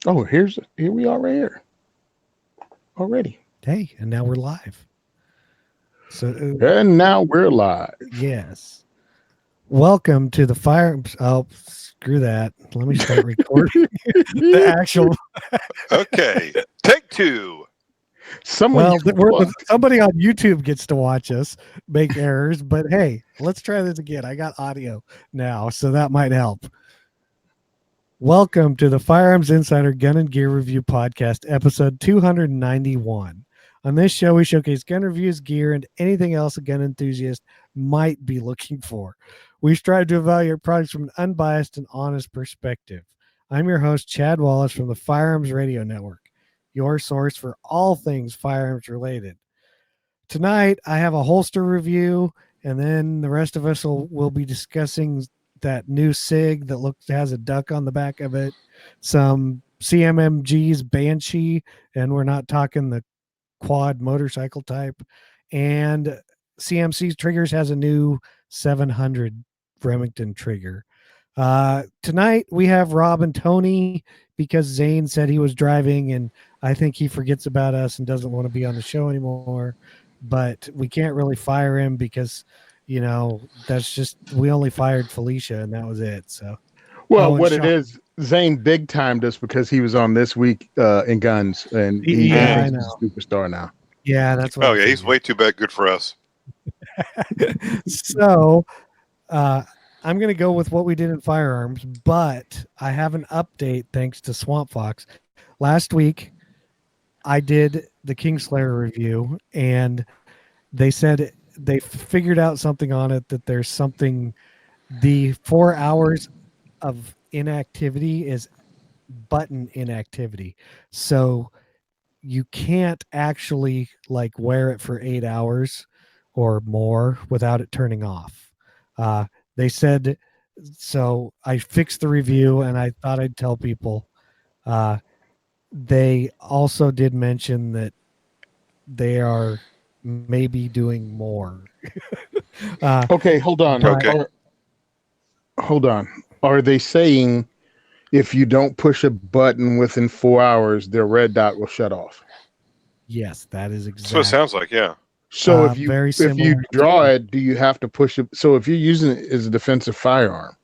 Oh, here we are right here already. Hey, and now we're live. So, And now we're live. yes. Welcome to the Firearms. Oh, screw that. Let me start recording the actual. Okay, take two. Someone Somebody on YouTube gets to watch us make errors, but hey, let's try this again. I got audio now, so that might help. Welcome to the Firearms Insider Gun and Gear Review Podcast, episode 291. On this show, we showcase gun reviews, gear, and anything else a gun enthusiast might be looking for. We strive to evaluate products from an unbiased and honest perspective. I'm your host, Chad Wallace from the Firearms Radio Network, your source for all things firearms related. Tonight, I have a holster review, and then the rest of us will be discussing that new SIG that has a duck on the back of it, some CMMG's Banshee, and we're not talking the quad motorcycle type, and CMC's Triggers has a new 700 Remington trigger. Tonight we have Rob and Tony because Zane said he was driving, and I think he forgets about us and doesn't want to be on the show anymore, but we can't really fire him because that's just, we only fired Felicia and that was it. So what it is, Zane big timed us because he was on This Week in Guns, and he's a superstar now. Yeah, that's what. Oh yeah, he's way too good for us. So I'm going to go with what we did in firearms, but I have an update thanks to Swamp Fox. Last week I did the Kingslayer review, and they said they figured out something on it, that there's something, the 4 hours of inactivity is button inactivity. So you can't actually like wear it for 8 hours or more without it turning off. They said, so I fixed the review and I thought I'd tell people. They also did mention that they are maybe doing more. Okay, hold on. Okay. Hold on. Are they saying if you don't push a button within 4 hours, their red dot will shut off? Yes, that is exactly. That's what it sounds like, yeah. So if you draw it, do you have to push it? So if you're using it as a defensive firearm,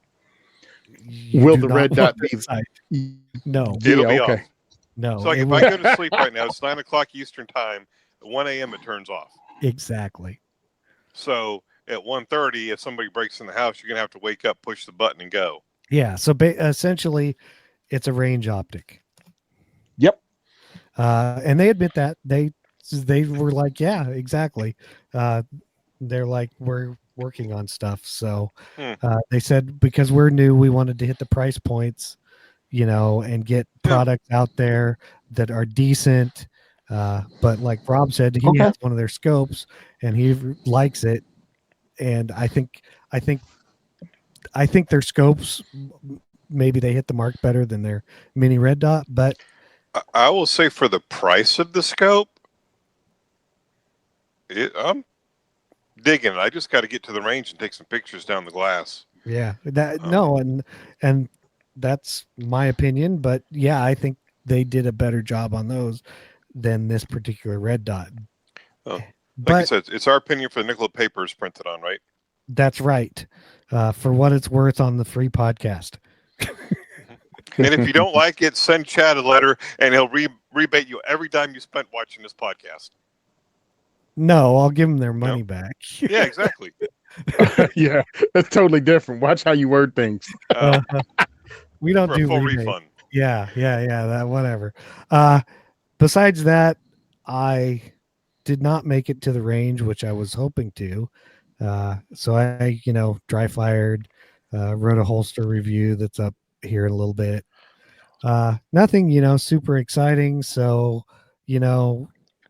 will the red dot be? No, it'll be okay. Off. No. So like if I go to sleep right now, it's 9 o'clock Eastern time. At 1 a.m. it turns off. Exactly. So at 1:30, if somebody breaks in the house, you're gonna have to wake up, push the button, and go. Yeah. So essentially, it's a range optic. Yep. And they admit that they were like, yeah, exactly. They're like, we're working on stuff. So they said because we're new, we wanted to hit the price points, and get products out there that are decent. But like Rob said, he has one of their scopes and he likes it. And I think their scopes, maybe they hit the mark better than their mini red dot, but I will say for the price of the scope, I'm digging it. I just got to get to the range and take some pictures down the glass. Yeah, and that's my opinion, but yeah, I think they did a better job on those than this particular red dot. Like I said, it's our opinion for the nickel papers printed on, right? That's right. For what it's worth on the free podcast. And if you don't like it, send Chad a letter and he'll rebate you every time you spent watching this podcast. No, I'll give them their money back. Yeah, exactly. Yeah, that's totally different. Watch how you word things. We don't do full rebate. refund. Yeah. That whatever. Besides that, I did not make it to the range, which I was hoping to. So I, dry fired, wrote a holster review that's up here in a little bit. Nothing, super exciting. So,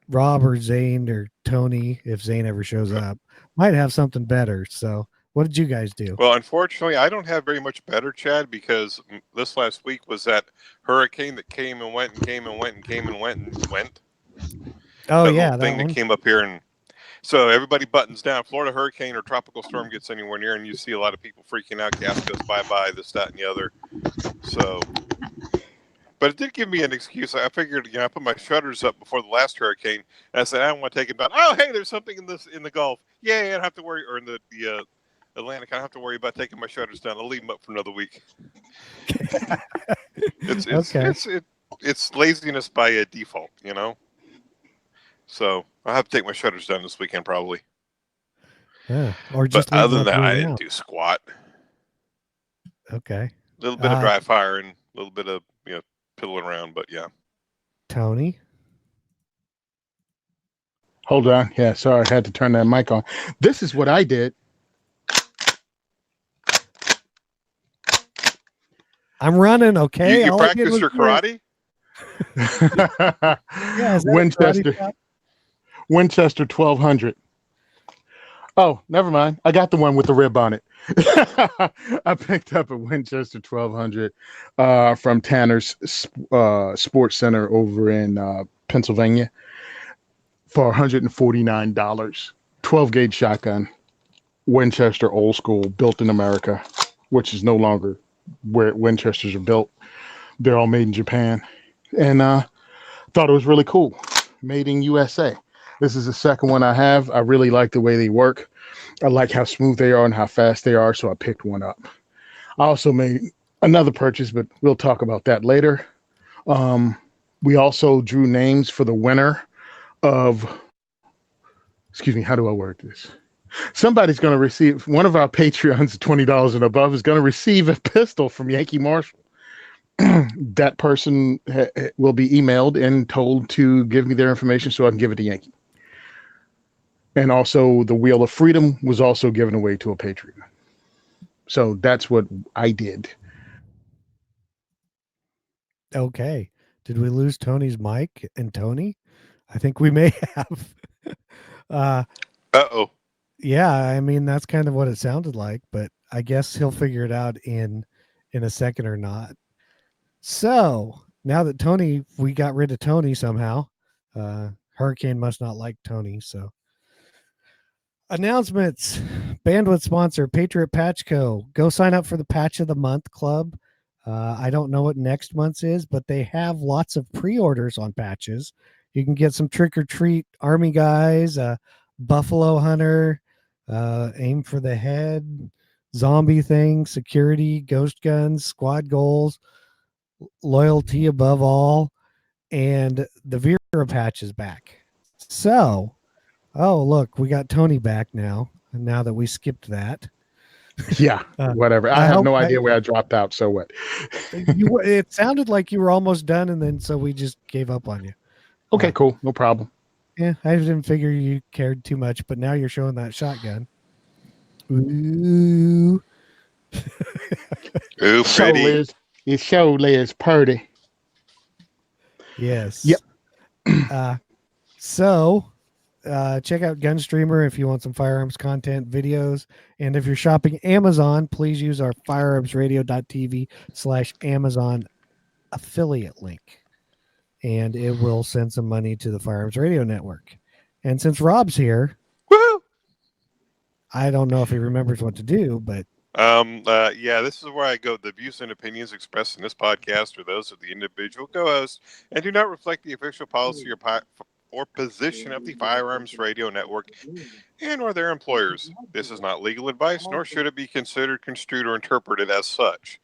Rob or Zane or Tony, if Zane ever shows up, might have something better. So what did you guys do? Well, unfortunately, I don't have very much better, Chad, because this last week was that hurricane that came and went and came and went and came and went and went. Oh, that yeah. thing that came up here. And so everybody buttons down. Florida hurricane or tropical storm gets anywhere near, and you see a lot of people freaking out. Gas goes bye-bye, this, that, and the other. So, But it did give me an excuse. I figured, I put my shutters up before the last hurricane, and I said I don't want to take it down. Oh, hey, there's something in the Gulf. Yeah, I don't have to worry, or in the Atlantic. I don't have to worry about taking my shutters down. I'll leave them up for another week. It's laziness by default, So I'll have to take my shutters down this weekend probably. Yeah, or just. But other than that, I didn't do squat. Okay. A little bit of dry fire and a little bit of piddling around, but yeah. Tony. Hold on. Yeah, sorry, I had to turn that mic on. This is what I did. I'm running. Okay. You practice your karate? Yeah, Winchester 1200. Oh, never mind. I got the one with the rib on it. I picked up a Winchester 1200 from Tanner's Sports Center over in Pennsylvania for $149. 12 gauge shotgun, Winchester old school, built in America, which is no longer where Winchesters are built. They're all made in Japan, and thought it was really cool. Made in USA. This is the second one I have. I really like the way they work. I like how smooth they are and how fast they are, so I picked one up. I also made another purchase, but we'll talk about that later. We also drew names for the winner of, excuse me, how do I word this? Somebody's going to receive, one of our Patreons, $20 and above, is going to receive a pistol from Yankee Marshall. That person will be emailed and told to give me their information so I can give it to Yankee. And also the Wheel of Freedom was also given away to a Patreon. So that's what I did. Okay. Did we lose Tony's mic and Tony? I think we may have. Uh-oh. Yeah, I mean, that's kind of what it sounded like, but I guess he'll figure it out in a second or not. So now that we got rid of Tony somehow, Hurricane must not like Tony. So announcements, bandwidth sponsor, Patriot Patch Co. Go sign up for the Patch of the Month Club. I don't know what next month's is, but they have lots of pre-orders on patches. You can get some trick or treat Army guys, Buffalo Hunter, aim for the head, zombie thing, security, ghost guns, squad goals, loyalty above all, and the Vera patch is back. So, oh look, we got Tony back now that we skipped that. Yeah, whatever. I have no idea where I dropped out. So what? It sounded like you were almost done, and then so we just gave up on you. Okay, cool. No problem. Yeah, I didn't figure you cared too much, but now you're showing that shotgun. Ooh. Ooh, pretty. It surely is pretty. Yes. Yep. So check out Gunstreamer if you want some firearms content videos. And if you're shopping Amazon, please use our firearmsradio.tv/Amazon affiliate link. And it will send some money to the Firearms Radio Network. And since Rob's here, woo! I don't know if he remembers what to do, but yeah, this is where I go. The views and opinions expressed in this podcast are those of the individual co-hosts and do not reflect the official policy or position of the Firearms Radio Network and or their employers. This is not legal advice, nor should it be considered, construed, or interpreted as such.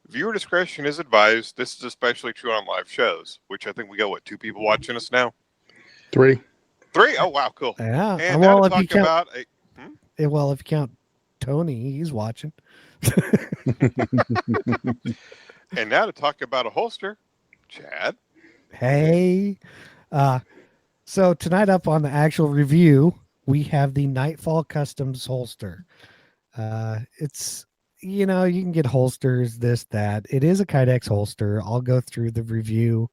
Viewer discretion is advised. This is especially true on live shows, which I think we got, 2 people watching us now? 3. 3? Oh, wow, cool. Yeah. And now to talk about... Well, if you count Tony, he's watching. And now to talk about a holster, Chad. Hey. So tonight up on the actual review, we have the Nightfall Customs holster. It's, you can get holsters, this, that. It is a Kydex holster. I'll go through the review.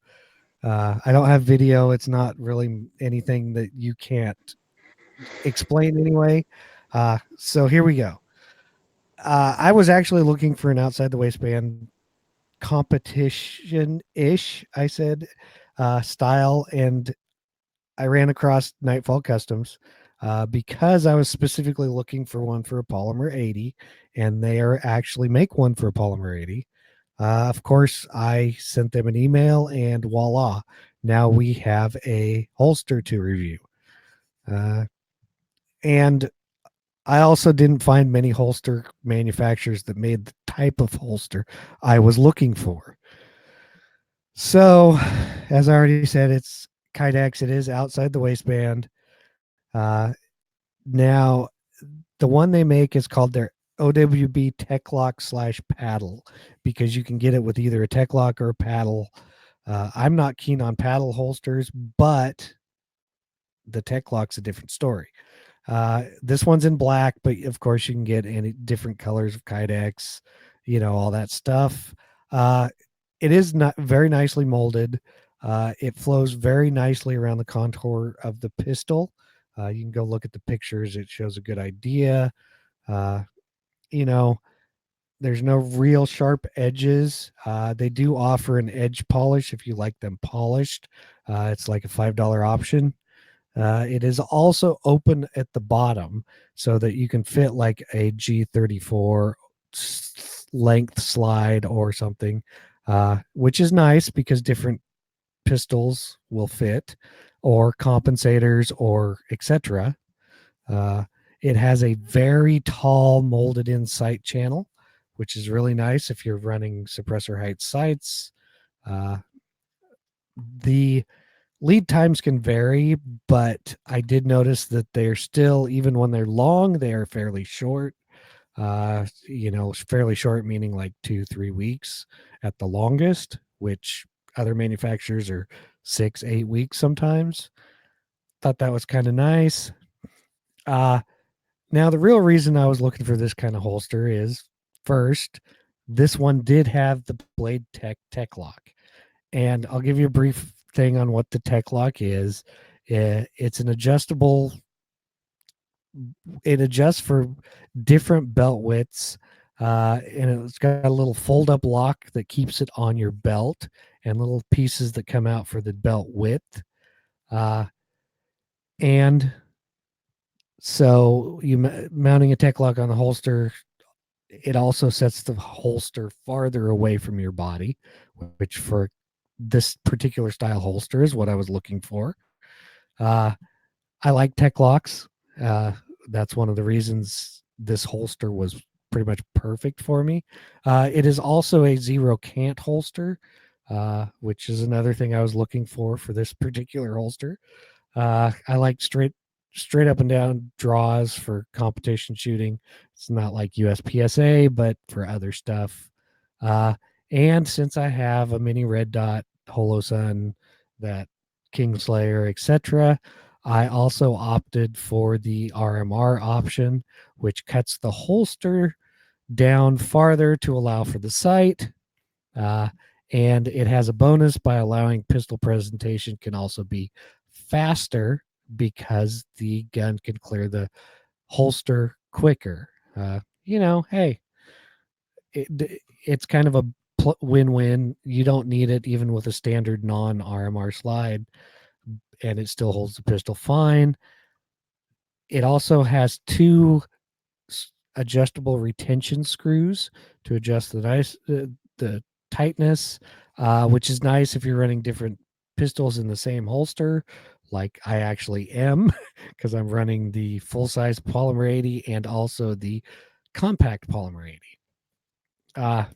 I don't have video. It's not really anything that you can't explain anyway. So here we go. I was actually looking for an outside the waistband competition-ish, I said, style, and I ran across Nightfall Customs because I was specifically looking for one for a Polymer 80, and they actually make one for a Polymer 80. Of course, I sent them an email, and voila, now we have a holster to review. And I also didn't find many holster manufacturers that made the type of holster I was looking for. So, as I already said, it's Kydex. It is outside the waistband. Now, the one they make is called their OWB Tech Lock / paddle, because you can get it with either a Tech Lock or a paddle. I'm not keen on paddle holsters, but the Tech Lock's a different story. This one's in black, but of course you can get any different colors of Kydex, all that stuff. It is not very nicely molded. It flows very nicely around the contour of the pistol. You can go look at the pictures. It shows a good idea. Uh, you know, there's no real sharp edges. They do offer an edge polish if you like them polished. It's like a $5 option. It is also open at the bottom so that you can fit like a G34 length slide or something, which is nice because different pistols will fit, or compensators, or etc. It has a very tall molded in sight channel, which is really nice if you're running suppressor height sights. The lead times can vary, but I did notice that they're still, even when they're long, they are fairly short. Fairly short meaning like 2-3 weeks at the longest, which other manufacturers are 6-8 weeks sometimes. Thought that was kind of nice. Now the real reason I was looking for this kind of holster is, first, this one did have the Blade Tech Lock, and I'll give you a brief thing on what the Tech Lock is. It's an adjustable. It adjusts for different belt widths, and it's got a little fold-up lock that keeps it on your belt, and little pieces that come out for the belt width. And so mounting a Tech Lock on the holster, it also sets the holster farther away from your body, which for this particular style holster is what I was looking for. I like Tech Locks. That's one of the reasons this holster was pretty much perfect for me. It is also a zero cant holster, which is another thing I was looking for this particular holster. I like straight up and down draws for competition shooting. It's not like USPSA, but for other stuff. And since I have a mini red dot, Holosun, that Kingslayer, etc., I also opted for the RMR option, which cuts the holster down farther to allow for the sight. And it has a bonus by allowing pistol presentation can also be faster because the gun can clear the holster quicker. Hey, it's kind of a win-win. You don't need it even with a standard non-RMR slide, and it still holds the pistol fine. It also has 2 adjustable retention screws to adjust the tightness, which is nice if you're running different pistols in the same holster, like I actually am, because I'm running the full-size Polymer 80 and also the compact Polymer 80.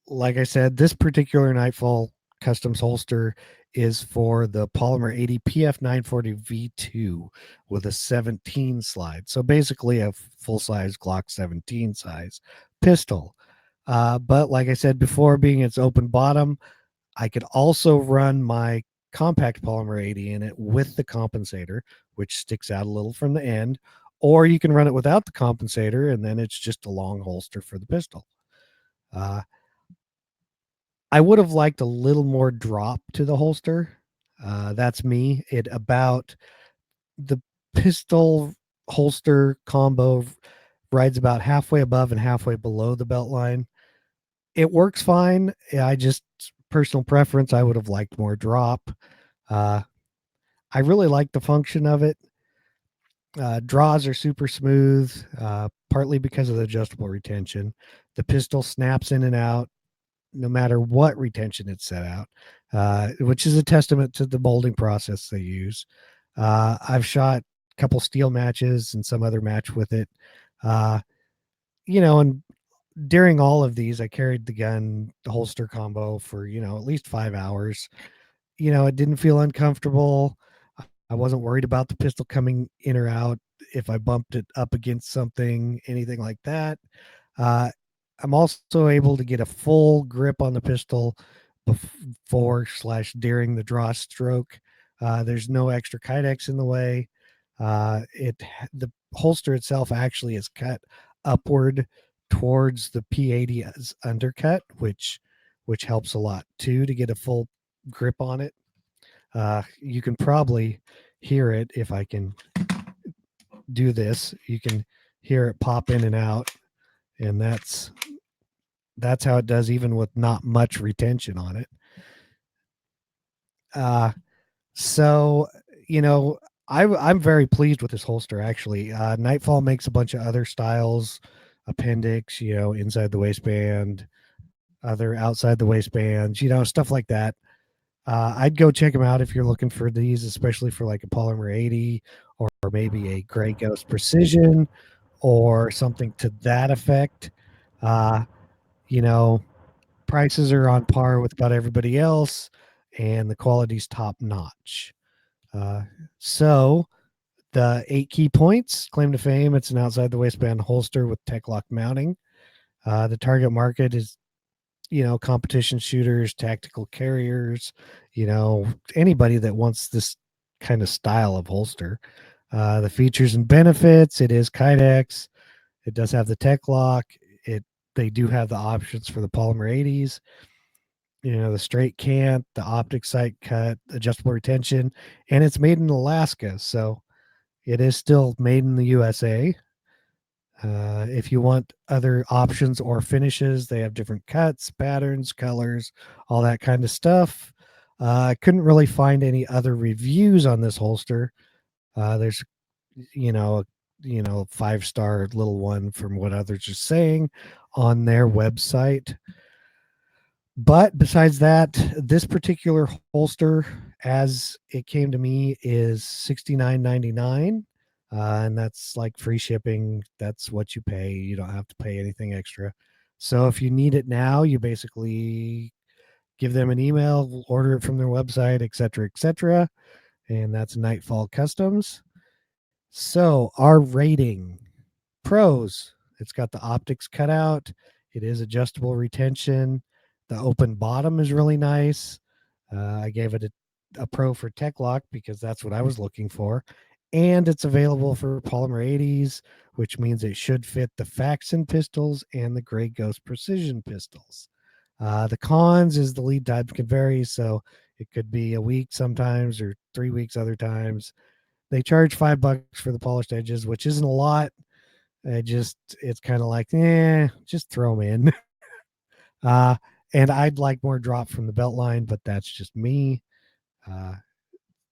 Like I said, this particular Nightfall Customs holster is for the Polymer 80 PF 940 V2 with a 17 slide. So basically a full-size Glock 17 size pistol. But like I said before, being its open bottom, I could also run my compact Polymer 80 in it with the compensator, which sticks out a little from the end, or you can run it without the compensator, and then it's just a long holster for the pistol. I would have liked a little more drop to the holster. That's me. The pistol holster combo rides about halfway above and halfway below the belt line. It works fine. I just, personal preference, I would have liked more drop. I really like the function of it. Draws are super smooth, partly because of the adjustable retention. The pistol snaps in and out no matter what retention it's set out, which is a testament to the molding process they use. I've shot a couple steel matches and some other match with it. And during all of these, I carried the holster combo for, at least 5 hours. It didn't feel uncomfortable. I wasn't worried about the pistol coming in or out if I bumped it up against something, anything like that. I'm also able to get a full grip on the pistol before/during the draw stroke. There's no extra kydex in the way. The holster itself actually is cut upward towards the P80's undercut, which helps a lot too to get a full grip on it. You can probably hear it if I can do this. You can hear it pop in and out, and that's how it does even with not much retention on it. So I'm very pleased with this holster actually. Nightfall makes a bunch of other styles, appendix, inside the waistband, other outside the waistbands, stuff like that. I'd go check them out if you're looking for these, especially for like a polymer 80 or maybe a Gray Ghost Precision or something to that effect. Prices are on par with about everybody else, and the quality's top notch. So the 8 key points, claim to fame, it's an outside the waistband holster with tech lock mounting. The target market is, competition shooters, tactical carriers, anybody that wants this kind of style of holster. The features and benefits, it is kydex. It does have the tech lock. They do have the options for the polymer 80s, the straight cant, the optic sight cut, adjustable retention, and it's made in Alaska. So it is still made in the USA. If you want other options or finishes, they have different cuts, patterns, colors, all that kind of stuff. I couldn't really find any other reviews on this holster. There's, a 5-star little one from what others are saying on their website. But besides that, this particular holster, as it came to me, is $69.99. And that's like free shipping. That's what you pay. You don't have to pay anything extra. So if you need it now, you basically give them an email, order it from their website, etc. And that's Nightfall Customs. So our rating: pros, it's got the optics cut out. It is adjustable retention. The open bottom is really nice. I gave it a pro for tech lock because that's what I was looking for. And it's available for polymer 80s, which means it should fit the Faxon pistols and the Gray Ghost Precision pistols. The cons is the lead time can vary, so it could be a week sometimes or 3 weeks other times. They charge $5 for the polished edges, which isn't a lot. It's kind of like, just throw them in. And I'd like more drop from the belt line, but that's just me.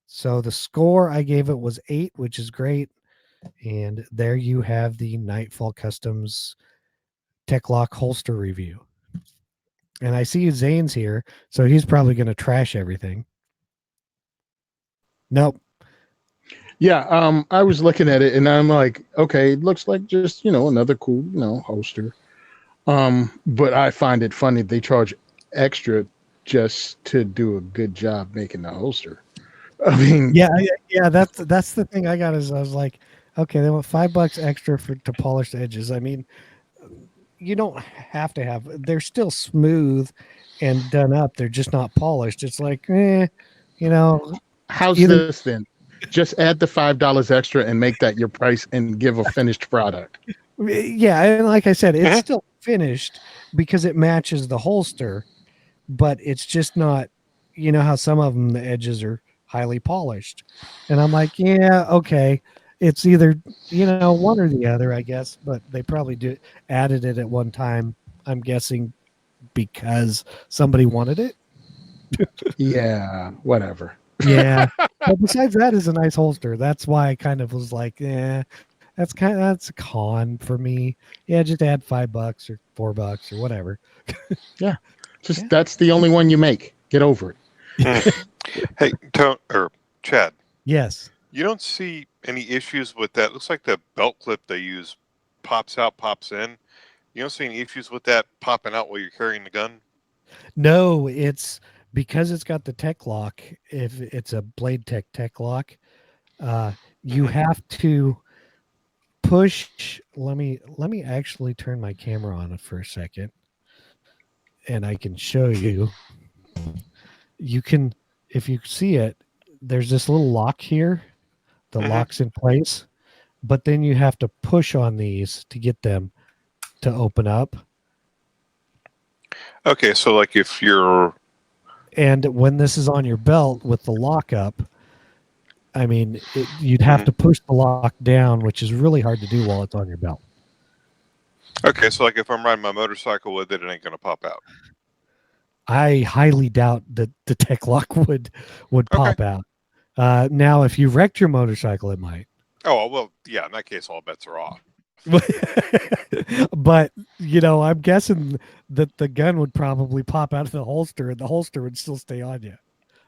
So the score I gave it was 8, which is great. And there you have the Nightfall Customs Tech Lock holster review. And I see Zane's here, so he's probably going to trash everything. Nope. Yeah, I was looking at it and I'm like, okay, it looks like just, another cool, holster. But I find it funny they charge extra just to do a good job making the holster. I mean, yeah, that's the thing I got is I was like, okay, they want $5 extra to polish the edges. I mean, you don't have to have, they're still smooth and done up. They're just not polished. It's like, how's this then? Just add the $5 extra and make that your price and give a finished product. Yeah, and like I said, it's still finished because it matches the holster, but it's just not, how some of them, the edges are highly polished. And I'm like, yeah, okay. It's either, one or the other, I guess, but they probably added it at one time, I'm guessing because somebody wanted it. Yeah, whatever. Yeah. But besides that is a nice holster. That's why I kind of was like, that's a con for me. Yeah, just add $5 or $4 or whatever. Yeah. Just Yeah. that's the only one you make. Get over it. Hey, Chad, Yes. you don't see any issues with that? Looks like the belt clip they use pops out, pops in. You don't see any issues with that popping out while you're carrying the gun? No, it's because it's got the tech lock. If it's a Blade Tech lock, you Mhm. have to push. Let me actually turn my camera on for a second, and I can show you. You can, if you see it, there's this little lock here that Mhm. locks in place, but then you have to push on these to get them to open up. Okay, so like if you're And when this is on your belt with the lockup, I mean, you'd have Mhm. to push the lock down, which is really hard to do while it's on your belt. okay, so like if I'm riding my motorcycle with it, it ain't gonna pop out. I highly doubt that the tech lock would Okay. pop out. Now, if you wrecked your motorcycle, it might. Oh well, yeah. In that case, all bets are off. But I'm guessing that the gun would probably pop out of the holster, and the holster would still stay on you.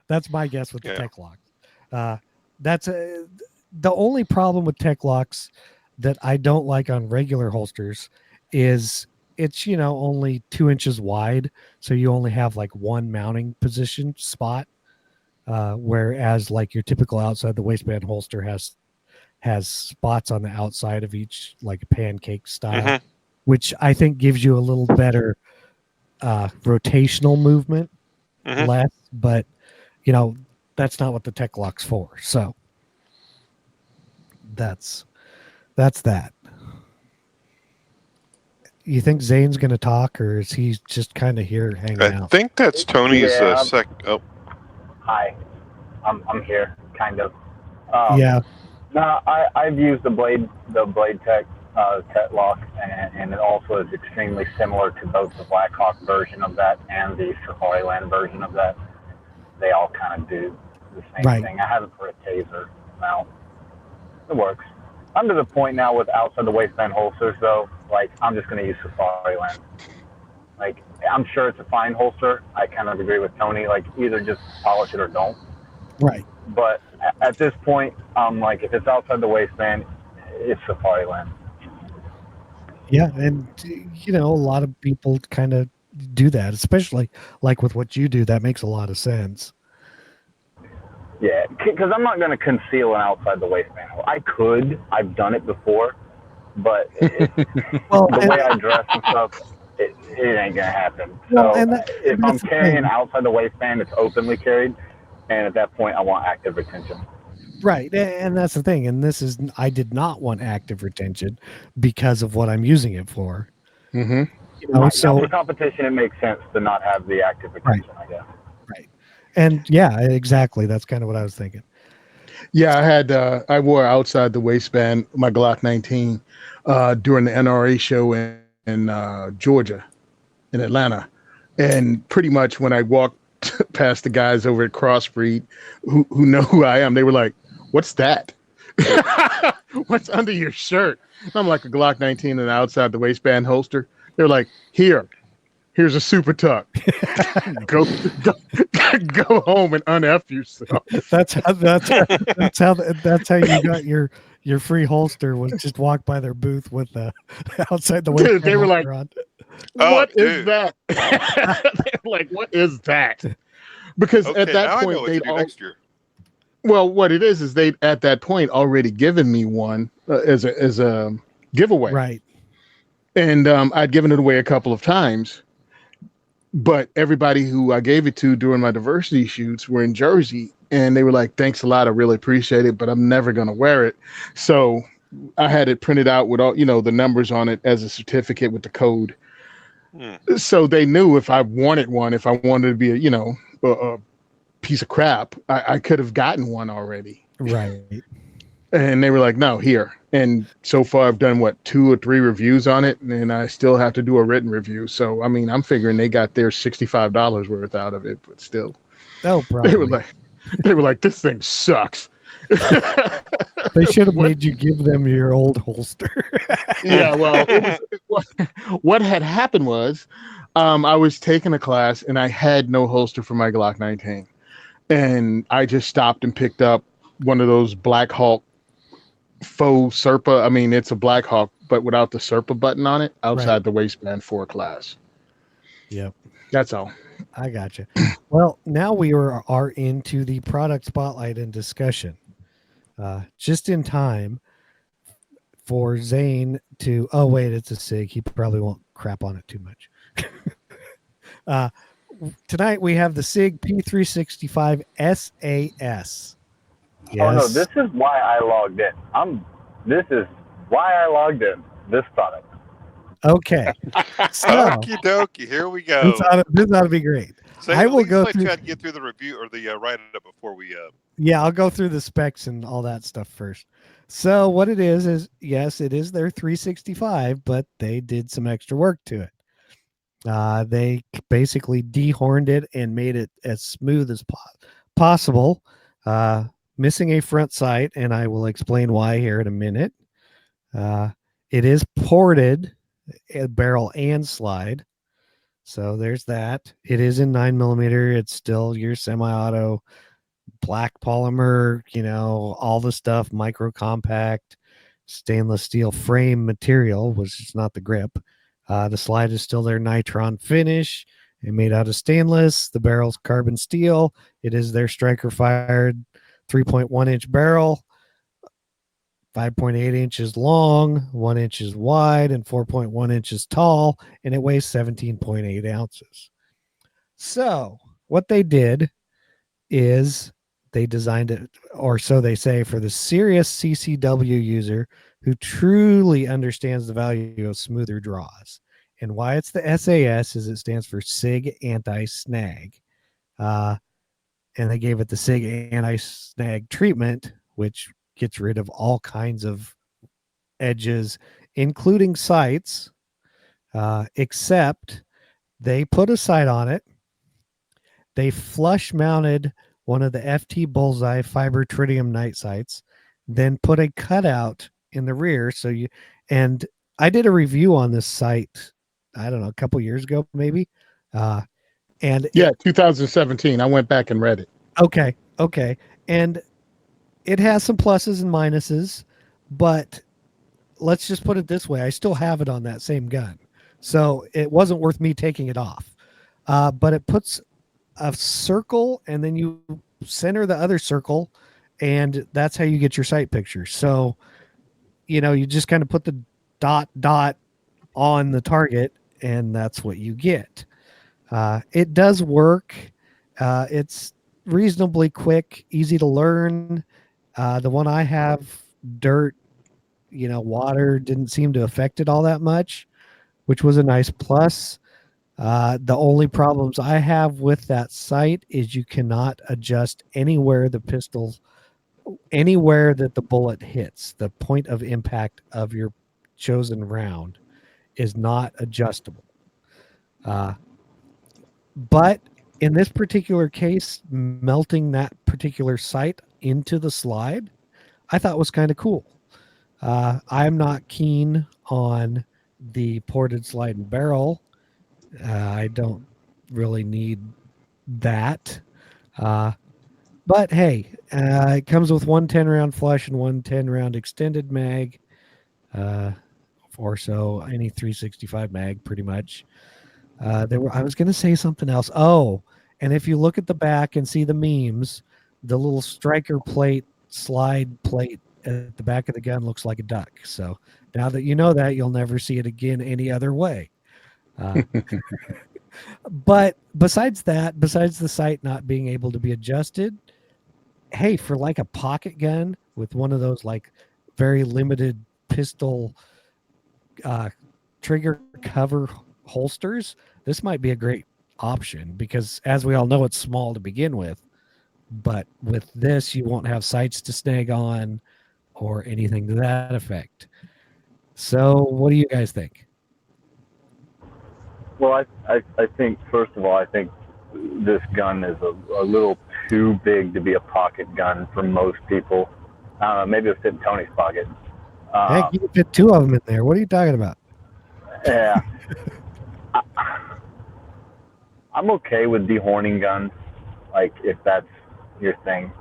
That's my guess with the Yeah. tech locks. That's the only problem with tech locks that I don't like on regular holsters is it's only 2 inches wide, so you only have like one mounting position spot, whereas like your typical outside the waistband holster has spots on the outside of each, like a pancake style, Mhm. which I think gives you a little better rotational movement, Mhm. less, but you know that's not what the tech lock's for. So that's that. You think Zane's going to talk, or is he just kind of here hanging I out? think that's Tony's Yeah. sec. Oh, Hi, I'm here, kind of. Um, Yeah, no, I've used the Blade Tech lock, and it also is extremely similar to both the Blackhawk version of that and the Safariland version of that. They all kind of do the same right. thing. I have it for a taser now. It works. I'm to the point now with outside the waistband holsters though. Like I'm just going to use Safariland. Like I'm sure it's a fine holster. I kind of agree with Tony. Like either just polish it or don't. Right. But at this point, like if it's outside the waistband, it's Safariland. Yeah, and a lot of people kind of do that, especially like with what you do. That makes a lot of sense. Yeah, because I'm not going to conceal an outside the waistband. I could. I've done it before, but Well, the way I dress and stuff, it ain't going to happen. well, So and if I'm that's the carrying thing. outside the waistband, it's openly carried. And at that point, I want active retention. Right, and that's the thing. And I did not want active retention because of what I'm using it for. Mm-hmm. Right. So now for competition, it makes sense to not have the active retention, I guess. right, and yeah, exactly. That's kind of what I was thinking. Yeah, I wore outside the waistband my Glock 19 during the NRA show in Georgia, in Atlanta, and pretty much when I walked past the guys over at Crossbreed who know who I am, they were like, "What's that? What's under your shirt?" And I'm like, a Glock 19 and outside the waistband holster. They're like, Here's a super tuck. go home and un-F yourself. That's how you got your free holster, was just walk by their booth with the outside the waistband Dude, they were like, holster on. "What is dude. that?" They're like, "What is that?" Because okay. at that Now I know point what to they'd do all next year. well, what it is they'd at that point already given me one as a giveaway, Right. and I'd given it away a couple of times. But everybody who I gave it to during my diversity shoots were in Jersey, and they were like, "Thanks a lot, I really appreciate it, but I'm never gonna wear it." So I had it printed out with all the numbers on it as a certificate with the code. So they knew if I wanted one, if I wanted to be a piece of crap, I could have gotten one already. Right. And they were like, "No, here." And so far, I've done 2 or 3 reviews on it, and I still have to do a written review. So, I mean, I'm figuring they got their $65 worth out of it, but still, Oh, probably. they were like, "This thing sucks." They should have What- made you give them your old holster. Yeah, well, what had happened was I was taking a class and I had no holster for my Glock 19. And I just stopped and picked up one of those Black Hawk faux Serpa. I mean, it's a Black Hawk, but without the Serpa button on it outside the waistband for a class. Yep. That's all. I gotcha. Well, now we are into the product spotlight and discussion. Just in time for Zane to. Oh wait, it's a SIG. He probably won't crap on it too much. Tonight we have the SIG P365 SAS. Yes. Oh no, this is why I logged in. This is why I logged in. This product. Okay. So Okie dokie, here we go. this ought to be great. So I will go let through. Chad get through the review or the write-up before we. Yeah, I'll go through the specs and all that stuff first. So what it is yes, it is their 365, but they did some extra work to it. They basically dehorned it and made it as smooth as possible, missing a front sight, and I will explain why here in a minute. It is ported barrel and slide, so there's that. It is in 9mm. It's still your semi-auto black polymer, all the stuff, micro compact, stainless steel frame material, which is not the grip. The slide is still their nitron finish and made out of stainless. The barrel's carbon steel. It is their striker fired 3.1 inch barrel, 5.8 inches long, 1 inch wide, and 4.1 inches tall, and it weighs 17.8 ounces. So what they did is they designed it, or so they say, for the serious CCW user who truly understands the value of smoother draws. And why it's the SAS is it stands for SIG Anti-Snag. And they gave it the SIG Anti-Snag treatment, which gets rid of all kinds of edges, including sights, except they put a sight on it. They flush mounted one of the FT Bullseye fiber tritium night sights, then put a cutout in the rear. And I did a review on this sight, I don't know, a couple years ago, maybe. And 2017. I went back and read it. Okay. And it has some pluses and minuses, but let's just put it this way. I still have it on that same gun. So it wasn't worth me taking it off. But it puts a circle and then you center the other circle, and that's how you get your sight picture. So, you just kind of put the dot on the target, and that's what you get. It does work. It's reasonably quick, easy to learn. The one I have, dirt, water didn't seem to affect it all that much, which was a nice plus. The only problems I have with that sight is you cannot adjust anywhere that the bullet hits. The point of impact of your chosen round is not adjustable. But in this particular case, melting that particular sight into the slide, I thought was kind of cool. I'm not keen on the ported slide and barrel. I don't really need that. But hey, it comes with one 10-round flush and one 10-round extended mag, or so, any 365 mag, pretty much. I was going to say something else. Oh, and if you look at the back and see the memes, the little striker plate, slide plate at the back of the gun looks like a duck. So now that you know that, you'll never see it again any other way. But besides the sight not being able to be adjusted, hey, for like a pocket gun with one of those like very limited pistol trigger cover holsters, this might be a great option, because as we all know, it's small to begin with, but with this you won't have sights to snag on or anything to that effect. So what do you guys think? Well, I think, first of all, I think this gun is a little too big to be a pocket gun for most people. I don't know, maybe it'll fit in Tony's pocket. Heck, you can fit two of them in there. What are you talking about? Yeah. I'm okay with dehorning guns, like if that's your thing.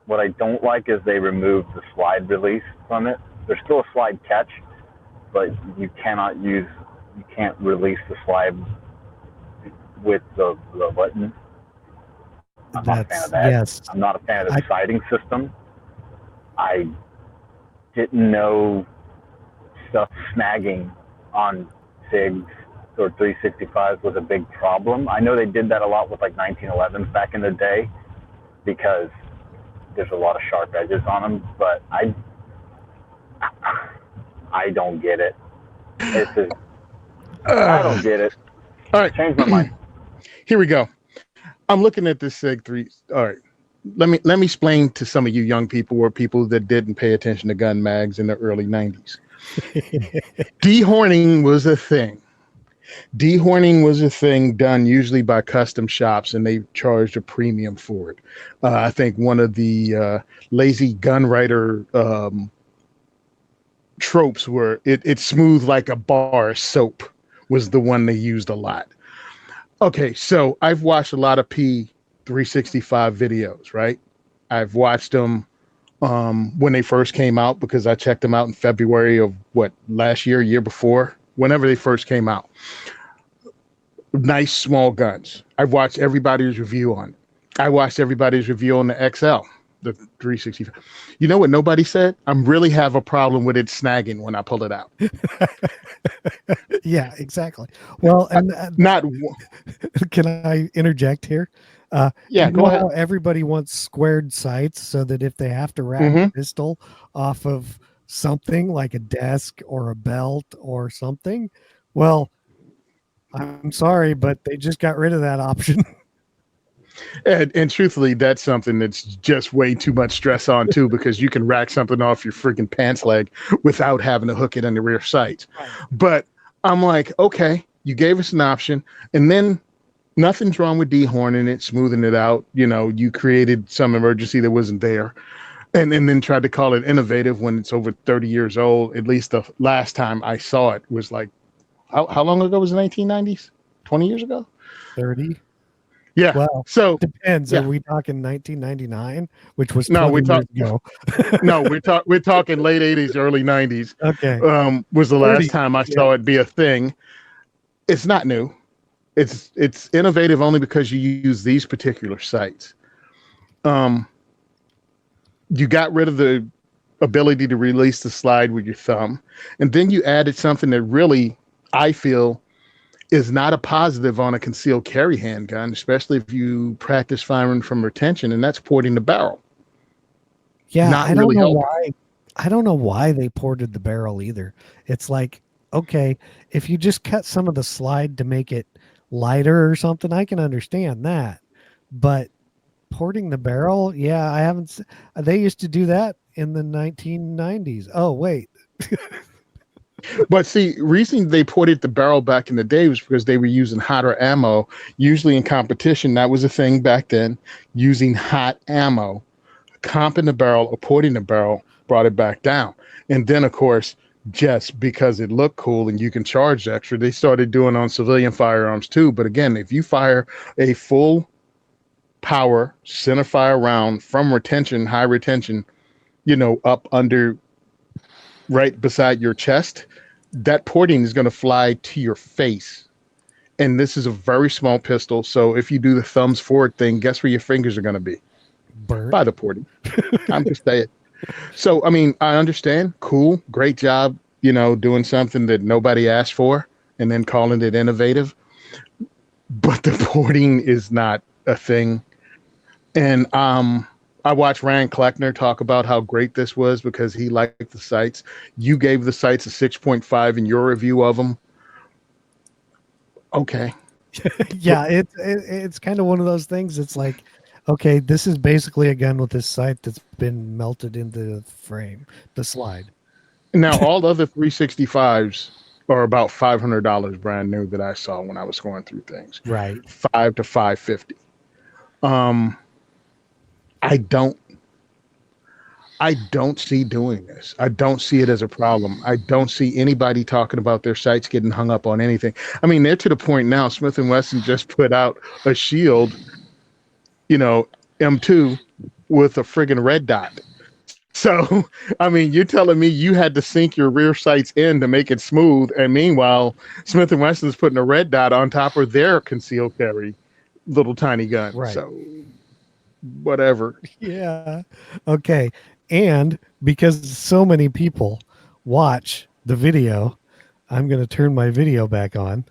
What I don't like is they removed the slide release from it. There's still a slide catch, but you can't release the slide with the button. I'm not a fan of that. Yes. I'm not a fan of the sighting system. I didn't know stuff snagging on SIGs or 365s was a big problem. I know they did that a lot with like 1911s back in the day because there's a lot of sharp edges on them, but I don't get it. I don't get it. All right. Change my mind. Here we go. I'm looking at this SIG 3. All right. Let me explain to some of you young people or people that didn't pay attention to gun mags in the early 90s. Dehorning was a thing. Dehorning was a thing done usually by custom shops, and they charged a premium for it. I think one of the lazy gun writer tropes were it's smooth like a bar of soap was the one they used a lot. Okay, so I've watched a lot of P365 videos, right? I've watched them when they first came out because I checked them out in February of last year before, whenever they first came out. Nice small guns. I've watched everybody's review on it. I watched everybody's review on the XL, the 365. You know what nobody said? I really have a problem with it snagging when I pull it out. Yeah, exactly. Well, and not. Can I interject here? Yeah, go ahead. Everybody wants squared sights so that if they have to rack a pistol off of something like a desk or a belt or something, well, I'm sorry, but they just got rid of that option. And truthfully, that's something that's just way too much stress on too, because you can rack something off your freaking pants leg without having to hook it on the rear sights. Right. But I'm like, okay, you gave us an option, and then nothing's wrong with dehorning it, smoothing it out. You know, you created some emergency that wasn't there, and then tried to call it innovative when it's over 30 years old. At least the last time I saw it was like, how long ago was the 1990s? 20 years ago? 30. Yeah. Well, so depends. Yeah. Are we talking 1999, which was no? We're talking late 80s, early 90s. Okay. Was the 30, last time I saw it be a thing. It's not new. It's innovative only because you use these particular sites. You got rid of the ability to release the slide with your thumb, and then you added something that really, I feel, is not a positive on a concealed carry handgun, especially if you practice firing from retention, and that's porting the barrel. Yeah, I don't know why. I don't know why they ported the barrel either. It's like, okay, if you just cut some of the slide to make it lighter or something, I can understand that. But porting the barrel, yeah, I haven't. They used to do that in the 1990s. Oh, wait. But see, reason they ported the barrel back in the day was because they were using hotter ammo. Usually in competition, that was a thing back then, using hot ammo. Comping the barrel or porting the barrel brought it back down. And then, of course, just because it looked cool and you can charge extra, they started doing on civilian firearms too. But again, if you fire a full power center fire round from retention, high retention, up under, right beside your chest, that porting is going to fly to your face. And this is a very small pistol. So if you do the thumbs forward thing, guess where your fingers are going to be? Burnt. By the porting. I'm just saying. So, I mean, I understand. Cool. Great job, doing something that nobody asked for and then calling it innovative. But the porting is not a thing. And I watched Rand Kleckner talk about how great this was because he liked the sights. You gave the sights a 6.5 in your review of them. Okay. Yeah, it's kind of one of those things. It's like, okay, this is basically a gun with this sight that's been melted into the frame, the slide. Now, all the other 365s, or about $500 brand new that I saw when I was going through things. Right. 5 to 550. I don't see doing this. I don't see it as a problem. I don't see anybody talking about their sights getting hung up on anything. I mean, they're to the point now. Smith & Wesson just put out a shield, M2 with a friggin' red dot. So, I mean, you're telling me you had to sink your rear sights in to make it smooth, and meanwhile, Smith & Wesson's putting a red dot on top of their concealed carry little tiny gun. Right. So, whatever. Yeah. Okay. And because so many people watch the video, I'm going to turn my video back on.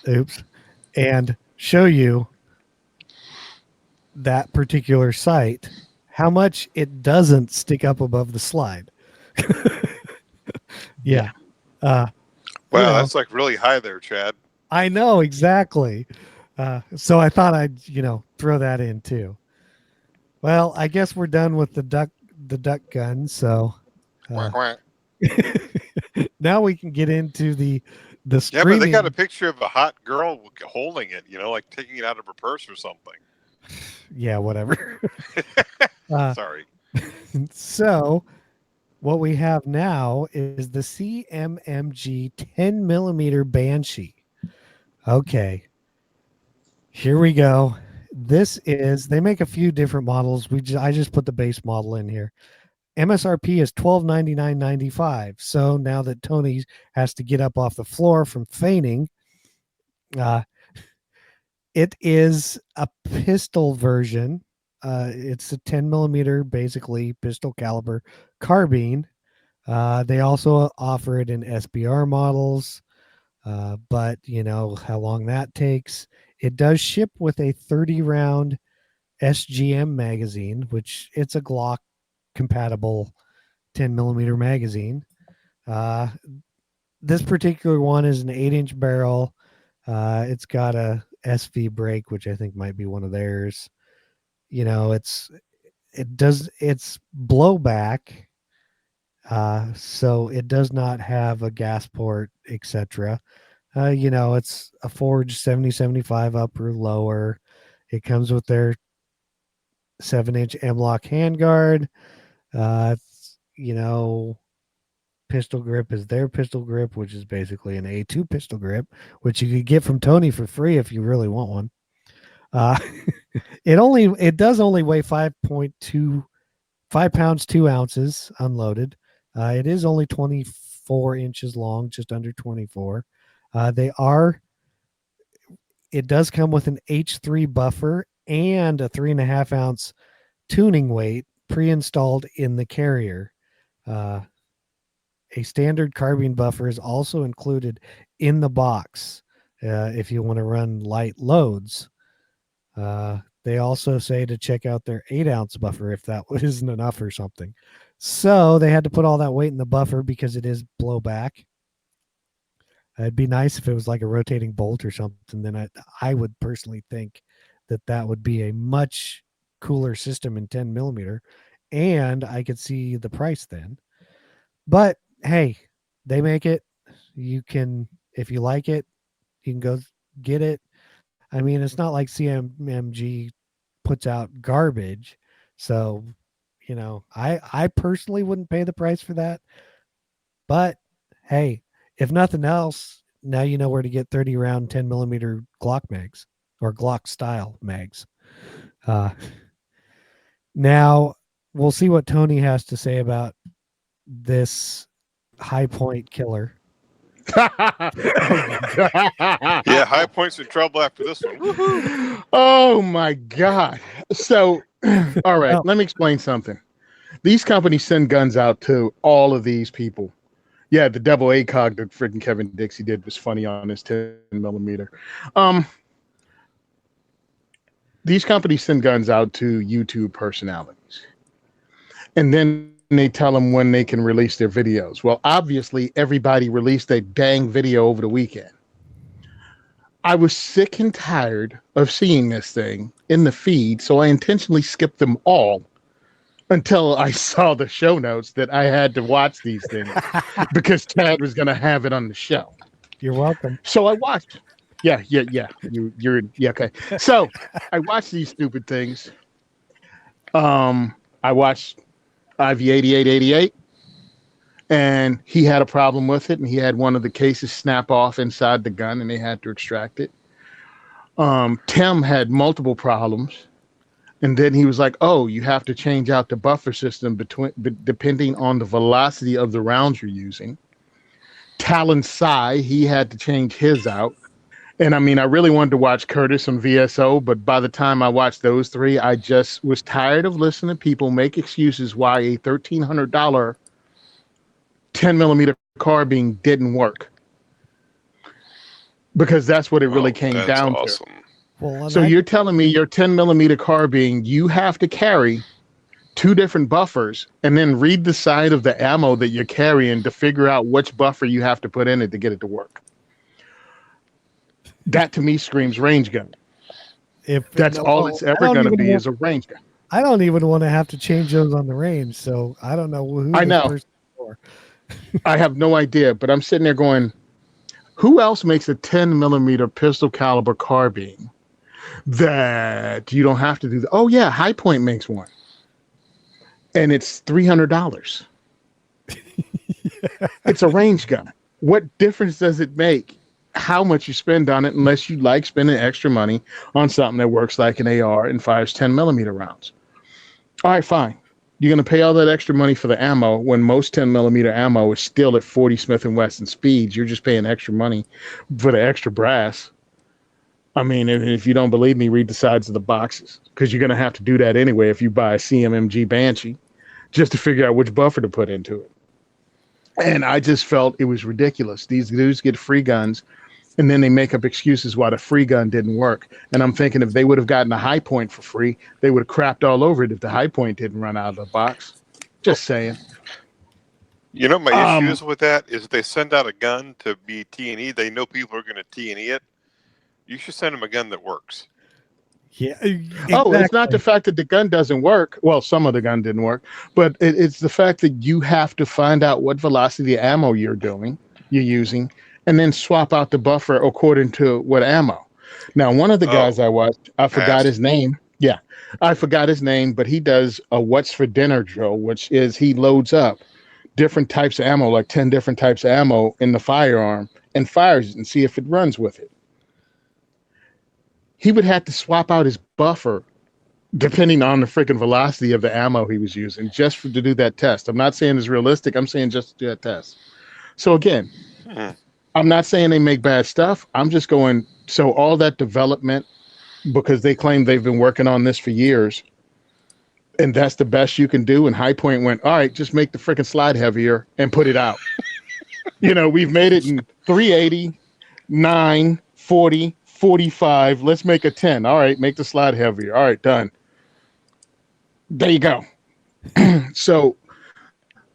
Oops. And show you that particular site, how much it doesn't stick up above the slide. Yeah. Wow, that's like really high there, Chad. I know, exactly. So I thought I'd, throw that in too. Well, I guess we're done with the duck gun. So Quack, quack. now we can get into the Yeah, streaming. but they got a picture of a hot girl holding it, like taking it out of her purse or something. Yeah, whatever. Sorry. So what we have now is the CMMG 10 millimeter Banshee. Okay. Here we go. They make a few different models. I just put the base model in here. MSRP is $1299.95. So now that Tony has to get up off the floor from feigning, it is a pistol version. It's a 10 millimeter, basically pistol caliber carbine. They also offer it in SBR models, but how long that takes. It does ship with a 30 round SGM magazine, which it's a Glock compatible 10 millimeter magazine. This particular one is an 8-inch barrel. It's got a SV brake, which I think might be one of theirs. It's blowback. So it does not have a gas port, etc. It's a forged 70-75 upper lower. It comes with their 7-inch M-lock handguard. Pistol grip is their pistol grip, which is basically an A2 pistol grip, which you could get from Tony for free if you really want one. It does only weigh 5 pounds 2 ounces unloaded. It is only 24 inches long, just under 24. It does come with an H3 buffer and a 3.5 ounce tuning weight pre-installed in the carrier. A standard carbine buffer is also included in the box if you want to run light loads. They also say to check out their 8-ounce buffer if that isn't enough or something. So they had to put all that weight in the buffer because it is blowback. It'd be nice if it was like a rotating bolt or something. Then I would personally think that would be a much cooler system in 10 millimeter, and I could see the price then. But hey, they make it. You can, if you like it, you can go get it. I mean, it's not like CMMG puts out garbage. So, I personally wouldn't pay the price for that. But hey, if nothing else, now you know where to get 30 round 10 millimeter Glock mags or Glock style mags. Now we'll see what Tony has to say about this high point killer. Yeah, High Point's in trouble after this one. Woo-hoo. Oh my God. So, all right, let me explain something. These companies send guns out to all of these people. Yeah, the Devil ACOG that freaking Kevin Dixie did was funny on his 10 millimeter. These companies send guns out to YouTube personalities. And then they tell them when they can release their videos. Well, obviously, everybody released a dang video over the weekend. I was sick and tired of seeing this thing in the feed, so I intentionally skipped them all until I saw the show notes that I had to watch these things because Chad was going to have it on the show. You're welcome. So I watched. Yeah. You're yeah. Okay. So I watched these stupid things. I watched IV8888, and he had a problem with it, and he had one of the cases snap off inside the gun, and they had to extract it. Tim had multiple problems, and then he was like, "Oh, you have to change out the buffer system depending on the velocity of the rounds you're using." Talon Sai, he had to change his out. And I mean, I really wanted to watch Curtis on VSO, but by the time I watched those three, I just was tired of listening to people make excuses why a $1,300 10mm carbine didn't work. Because that's what it really came down to. Well, So you're telling me your 10mm carbine, you have to carry 2 different buffers and then read the side of the ammo that you're carrying to figure out which buffer you have to put in it to get it to work. That to me screams range gun. That's all it's ever going to be is a range gun. I don't even want to have to change those on the range, so I don't know who. I know. I have no idea, but I'm sitting there going, who else makes a 10mm pistol caliber carbine that you don't have to do? Oh yeah, High Point makes one, and it's $300. It's a range gun. What difference does it make how much you spend on it unless you like spending extra money on something that works like an AR and fires 10mm rounds? All right, fine. You're going to pay all that extra money for the ammo when most 10mm ammo is still at 40 Smith & Wesson speeds. You're just paying extra money for the extra brass. I mean, if you don't believe me, read the sides of the boxes, because you're going to have to do that anyway if you buy a CMMG Banshee just to figure out which buffer to put into it. And I just felt it was ridiculous. These dudes get free guns, and then they make up excuses why the free gun didn't work. And I'm thinking if they would have gotten a High Point for free, they would have crapped all over it if the High Point didn't run out of the box. Just saying. You know, my issues with that is they send out a gun to be T&E. They know people are going to T&E it. You should send them a gun that works. Yeah. Exactly. Oh, it's not the fact that the gun doesn't work. Well, some of the gun didn't work, but it's the fact that you have to find out what velocity ammo you're using, and then swap out the buffer according to what ammo. Now, one of the guys I watched, I forgot his name. Yeah, I forgot his name, but he does a what's for dinner drill, which is he loads up different types of ammo, like 10 different types of ammo in the firearm, and fires it and see if it runs with it. He would have to swap out his buffer depending on the freaking velocity of the ammo he was using just to do that test. I'm not saying it's realistic. I'm saying just to do that test. So again, I'm not saying they make bad stuff. I'm just going, so all that development, because they claim they've been working on this for years, and that's the best you can do. And High Point went, all right, just make the freaking slide heavier and put it out. You know, we've made it in 380, 9, 40, 45. Let's make a 10. All right, make the slide heavier. All right, done. There you go. So,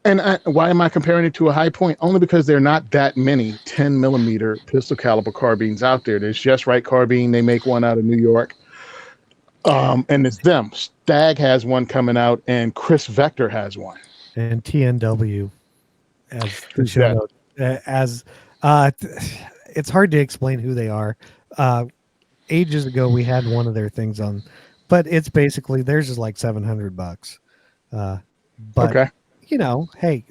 and why am I comparing it to a High Point? Only because there are not that many 10mm pistol caliber carbines out there. There's Just Right Carbine. They make one out of New York. And it's them. Stag has one coming out, and Chris Vector has one. And TNW as the show note. It's hard to explain who they are. Ages ago, we had one of their things on, but it's basically theirs is like $700. But okay. You know, hey,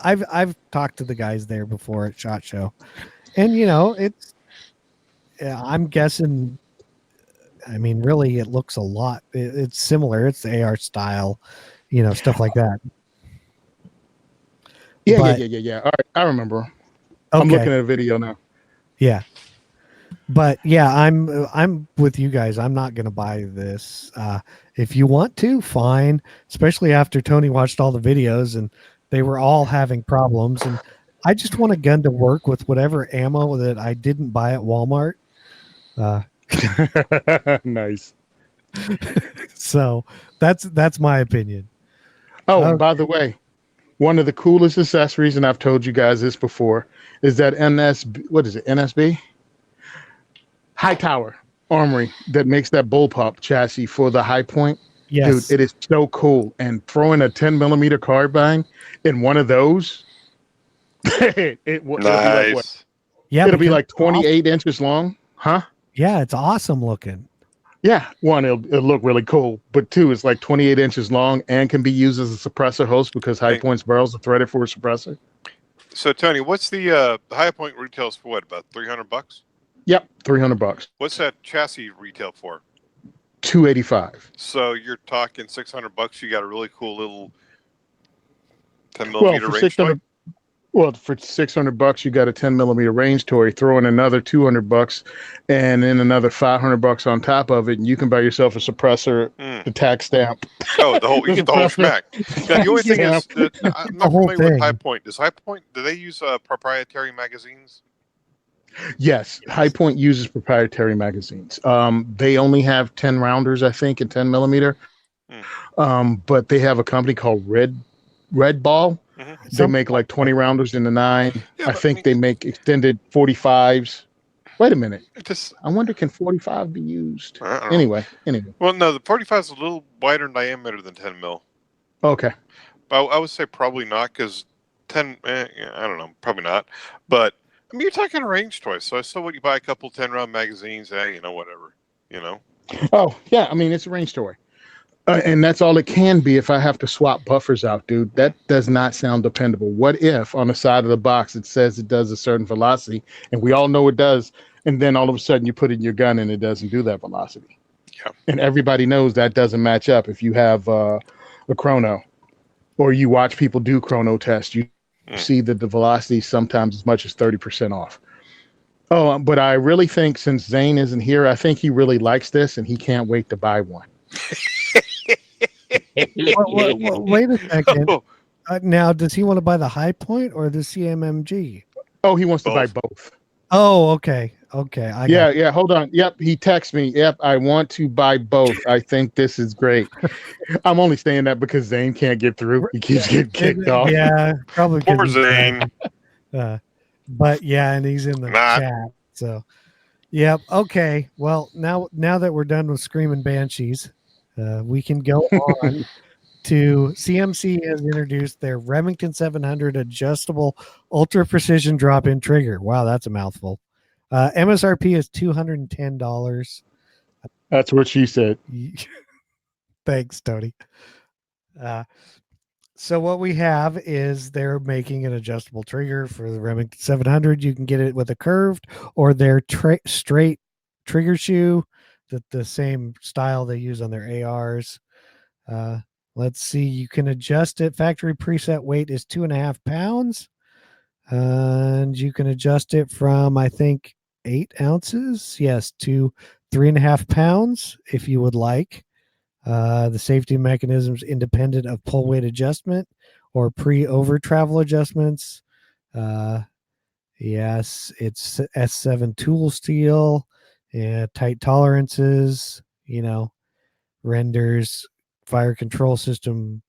I've talked to the guys there before at SHOT Show, and you know, I'm guessing. I mean, really, it looks a lot. It's similar. It's the AR style, you know, stuff like that. Yeah. All right, I remember. Okay. I'm looking at a video now. Yeah, but yeah, I'm with you guys. I'm not going to buy this. If you want to, fine. Especially after Tony watched all the videos and they were all having problems. And I just want a gun to work with whatever ammo that I didn't buy at Walmart. Nice. So that's my opinion. Oh, and by the way, one of the coolest accessories, and I've told you guys this before, is that NSB? High Tower Armory that makes that bullpup chassis for the High Point. Yes. Dude, it is so cool. And throwing a 10 millimeter carbine in one of those, it'll be like what? Nice. Yeah. It'll be because like 28 inches long, huh? Yeah, it's awesome looking. Yeah, one, it'll look really cool, but two, it's like 28 inches long and can be used as a suppressor host because High Hey. Point's barrels are threaded for a suppressor. So Tony, what's the High Point retails for? What, about $300? Yep, $300. What's that chassis retail for? $285. So you're talking $600. You got a really cool little 10 Well, millimeter for range toy. for $600, you got a 10 millimeter range toy. Throw in another $200, and then another $500 on top of it, and you can buy yourself a suppressor, the tax stamp. Oh, you get the whole schmack. Now, the only thing is that I'm not whole familiar with thing. High Point. Do they use proprietary magazines? Yes, High Point uses proprietary magazines. They only have 10 rounders, I think, in 10 millimeter. But they have a company called Red Ball. Mm-hmm. They make like 20 rounders in the 9. Yeah, I think they make extended 45s. Wait a minute. Just, I wonder, can 45 be used? I don't know. Anyway. Well, no, the 45 is a little wider in diameter than 10 mil. Okay. But I would say probably not, because 10, I don't know, probably not. But I mean, you're talking a range toy, so what, you buy a couple 10-round magazines, whatever, Oh, yeah. I mean, it's a range toy. And that's all it can be if I have to swap buffers out, dude. That does not sound dependable. What if on the side of the box it says it does a certain velocity, and we all know it does, and then all of a sudden you put it in your gun and it doesn't do that velocity? Yeah. And everybody knows that doesn't match up if you have a chrono, or you watch people do chrono tests. You see that the velocity is sometimes as much as 30% off. Oh, but I really think, since Zane isn't here, I think he really likes this and he can't wait to buy one. Wait a second. Now, does he want to buy the High Point or the CMMG? Oh, he wants to buy both. Oh, okay. Okay. Yeah. Hold on. Yep. He texts me. Yep. I want to buy both. I think this is great. I'm only saying that because Zane can't get through. He keeps getting kicked off. Yeah, probably. Poor Zane. But yeah, and he's in the chat. So, yep. Okay. Well, now that we're done with Screaming Banshees, we can go on to CMC has introduced their Remington 700 adjustable ultra precision drop-in trigger. Wow, that's a mouthful. MSRP is $210. That's what she said. Thanks, Tony. So what we have is they're making an adjustable trigger for the Remington 700. You can get it with a curved or their straight trigger shoe, the same style they use on their ARs. Let's see. You can adjust it. Factory preset weight is 2.5 pounds. And you can adjust it from, I think, 8 ounces. Yes, to 3.5 pounds if you would like. The safety mechanisms independent of pull weight adjustment or pre-over travel adjustments. Yes, it's S7 tool steel, tight tolerances, renders fire control system,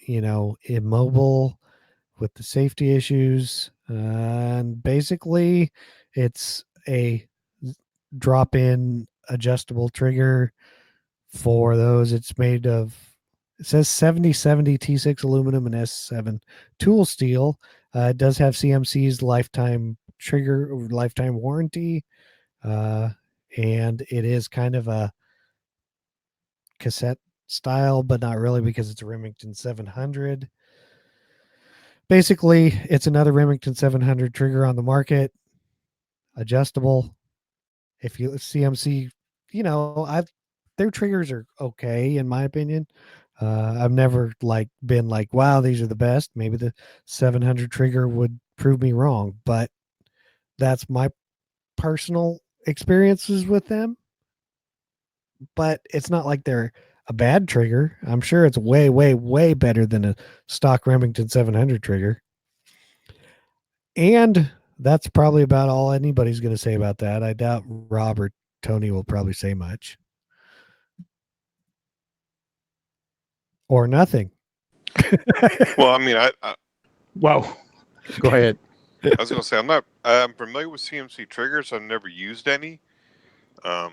immobile with the safety issues. And basically it's a drop-in adjustable trigger for those. It's made of, it says 70/70 T6 aluminum and S7 tool steel. It does have CMC's lifetime warranty. And it is kind of a cassette style, but not really, because it's a Remington 700. Basically, it's another Remington 700 trigger on the market, adjustable. If you CMC, their triggers are okay in my opinion. I've never been like, wow, these are the best. Maybe the 700 trigger would prove me wrong, but that's my personal experiences with them. But it's not like they're a bad trigger. I'm sure it's way, way, way better than a stock Remington 700 trigger. And that's probably about all anybody's going to say about that. I doubt Rob or Tony will probably say much. Or nothing. Well, I mean, Wow. Go ahead. I was going to say, I'm familiar with CMC triggers. I've never used any. So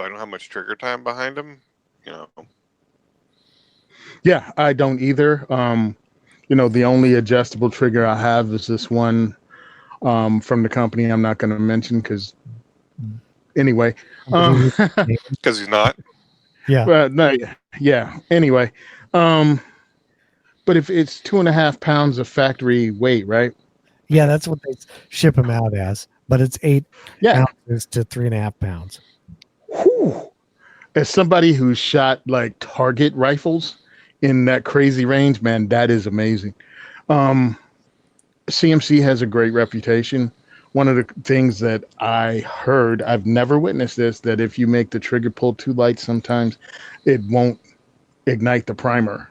I don't have much trigger time behind them, Yeah, I don't either. The only adjustable trigger I have is this one from the company I'm not going to mention because anyway. Because he's not. Yeah. Well, no, yeah. Anyway, but if it's 2.5 pounds of factory weight, right? Yeah, that's what they ship them out as, but it's 8 Yeah. ounces to 3.5 pounds. Whew. As somebody who's shot like target rifles in that crazy range, man, that is amazing. CMC has a great reputation. One of the things that I heard, I've never witnessed this, that if you make the trigger pull too light, sometimes it won't ignite the primer.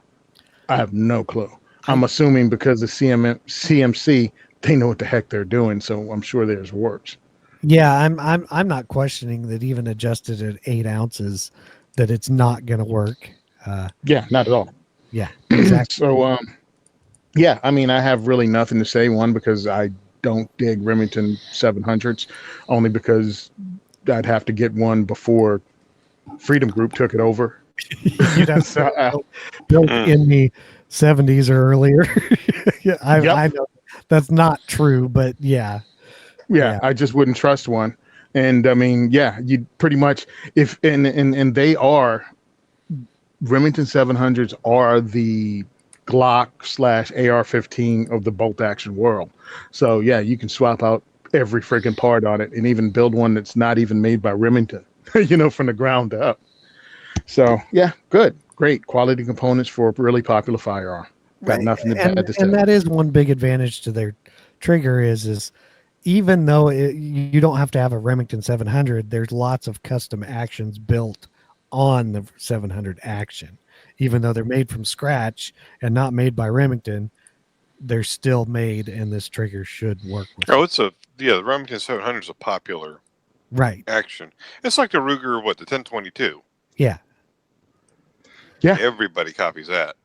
I have no clue. I'm assuming because of CMC, they know what the heck they're doing, so I'm sure theirs works. Yeah, I'm not questioning that even adjusted at 8 ounces that it's not going to work. Yeah, not at all. Yeah, exactly. So, yeah, I mean, I have really nothing to say. One, because I don't dig Remington 700s, only because I'd have to get one before Freedom Group took it over. You'd have built in the 70s or earlier. Yeah, I know that's not true, but yeah. Yeah, I just wouldn't trust one. And I mean, yeah, you pretty much if and they are Remington 700s are the Glock / AR-15 of the bolt action world. So yeah, you can swap out every freaking part on it and even build one that's not even made by Remington, from the ground up. So yeah, great quality components for a really popular firearm. Got nothing bad to say. And that is one big advantage to their trigger is even though you don't have to have a Remington 700, there's lots of custom actions built on the 700 action. Even though they're made from scratch and not made by Remington, they're still made, and this trigger should work with it. The Remington 700 is a popular action. It's like the Ruger, the 1022. Yeah. Yeah. Everybody copies that.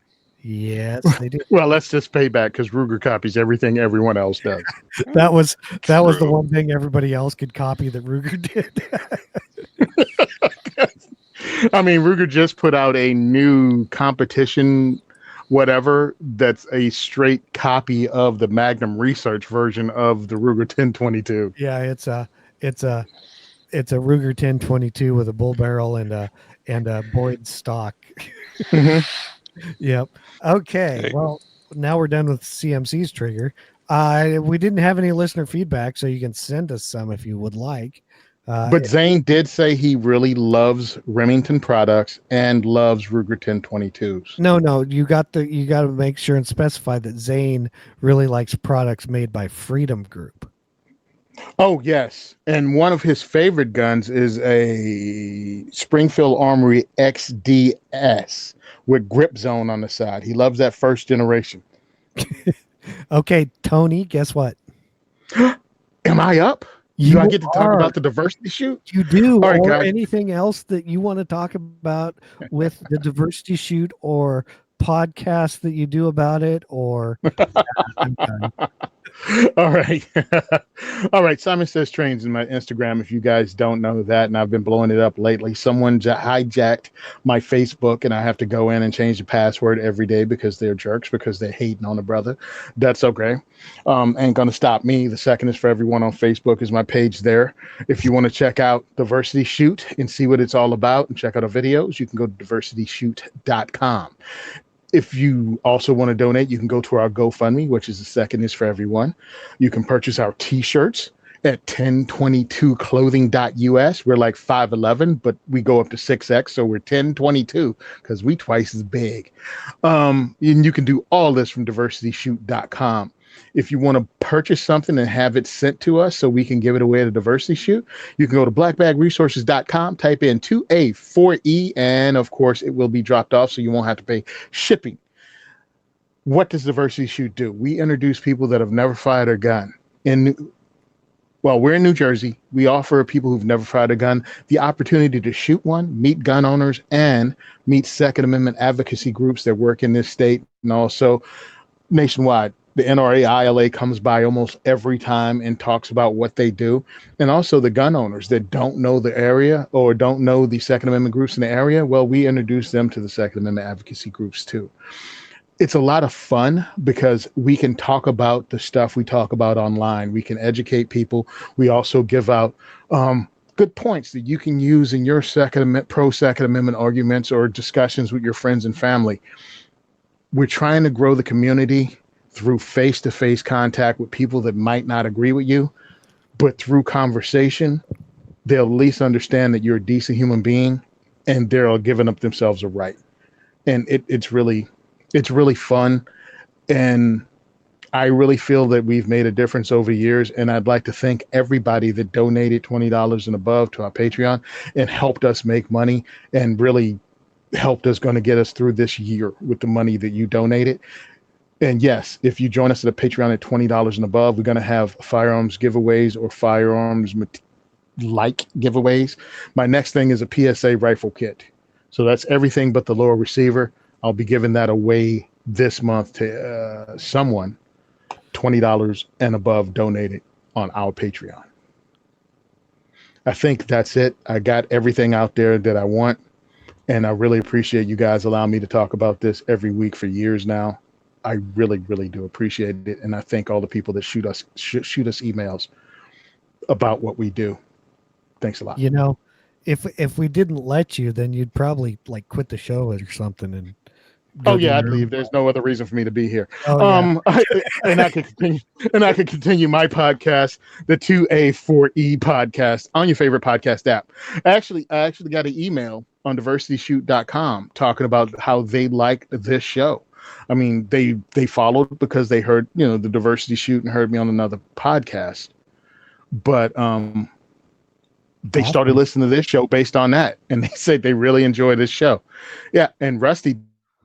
Yes, they do. Well, let's just pay back because Ruger copies everything everyone else does. that was the one thing everybody else could copy that Ruger did. I mean, Ruger just put out a new competition, whatever, that's a straight copy of the Magnum Research version of the Ruger 1022. Yeah, it's a Ruger 1022 with a bull barrel and a Boyd stock. Mm-hmm. Yep. Okay. Well, now we're done with CMC's trigger. We didn't have any listener feedback, so you can send us some if you would like. But Zane did say he really loves Remington products and loves Ruger 1022s. No, you got to make sure and specify that Zane really likes products made by Freedom Group. Oh, yes. And one of his favorite guns is a Springfield Armory XDS with grip zone on the side. He loves that first generation. Okay, Tony, guess what? Am I up? Do I get to talk about the diversity shoot? You do. All right, or guys. Anything else that you want to talk about with the diversity shoot or podcast that you do about it? Or I'm done. All right. All right. Simon Says Trains in my Instagram. If you guys don't know that, and I've been blowing it up lately, someone hijacked my Facebook, and I have to go in and change the password every day because they're jerks, because they're hating on a brother. That's okay. Ain't going to stop me. The Second is for Everyone on Facebook is my page there. If you want to check out Diversity Shoot and see what it's all about and check out our videos, you can go to diversityshoot.com. If you also want to donate, you can go to our GoFundMe, which is The Second is for Everyone. You can purchase our T-shirts at 1022clothing.us. We're like 5'11", but we go up to 6X, so we're 1022 because we twice as big. And you can do all this from diversityshoot.com. If you want to purchase something and have it sent to us so we can give it away at a diversity shoot, you can go to blackbagresources.com, type in 2A4E, and of course it will be dropped off so you won't have to pay shipping. What does diversity shoot do? We introduce people that have never fired a gun. We're in New Jersey. We offer people who've never fired a gun the opportunity to shoot one, meet gun owners, and meet Second Amendment advocacy groups that work in this state and also nationwide. The NRA ILA comes by almost every time and talks about what they do. And also the gun owners that don't know the area or don't know the Second Amendment groups in the area. Well, we introduce them to the Second Amendment advocacy groups too. It's a lot of fun because we can talk about the stuff we talk about online. We can educate people. We also give out good points that you can use in your pro Second Amendment arguments or discussions with your friends and family. We're trying to grow the community through face-to-face contact with people that might not agree with you, but through conversation, they'll at least understand that you're a decent human being and they're giving up themselves a right. And it's really fun. And I really feel that we've made a difference over years. And I'd like to thank everybody that donated $20 and above to our Patreon and helped us make money and really helped us going to get us through this year with the money that you donated. And yes, if you join us at a Patreon at $20 and above, we're going to have firearms giveaways or firearms like giveaways. My next thing is a PSA rifle kit. So that's everything but the lower receiver. I'll be giving that away this month to someone $20 and above donated on our Patreon. I think that's it. I got everything out there that I want. And I really appreciate you guys allowing me to talk about this every week for years now. I really, really do appreciate it. And I thank all the people that shoot us emails about what we do. Thanks a lot. You know, if we didn't let you, then you'd probably like quit the show or something and Oh yeah, I'd leave. There's no other reason for me to be here. Oh, yeah. And I could continue my podcast, the 2A4E podcast, on your favorite podcast app. I actually got an email on diversityshoot.com talking about how they liked this show. I mean, they followed because they heard, the Diversity Shoot and heard me on another podcast. But they started listening to this show based on that. And they said they really enjoy this show. Yeah. And Rusty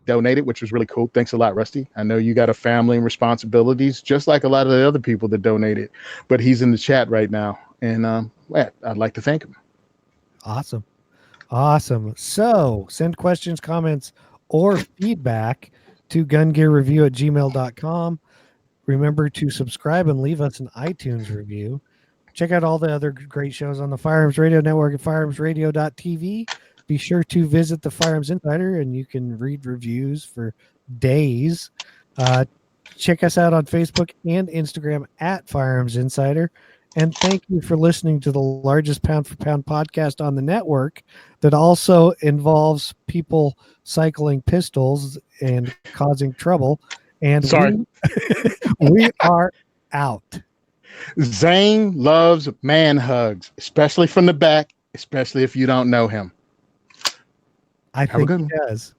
donated, which was really cool. Thanks a lot, Rusty. I know you got a family and responsibilities, just like a lot of the other people that donated. But he's in the chat right now. And I'd like to thank him. Awesome. So send questions, comments, or feedback to gungearreview@gmail.com. Remember to subscribe and leave us an iTunes review. Check out all the other great shows on the Firearms Radio Network at firearmsradio.tv. Be sure to visit the Firearms Insider, and you can read reviews for days. Check us out on Facebook and Instagram at Firearms Insider. And thank you for listening to the largest pound-for-pound podcast on the network that also involves people cycling pistols and causing trouble. And sorry, we are out. Zane loves man hugs, especially from the back, especially if you don't know him. I think he does.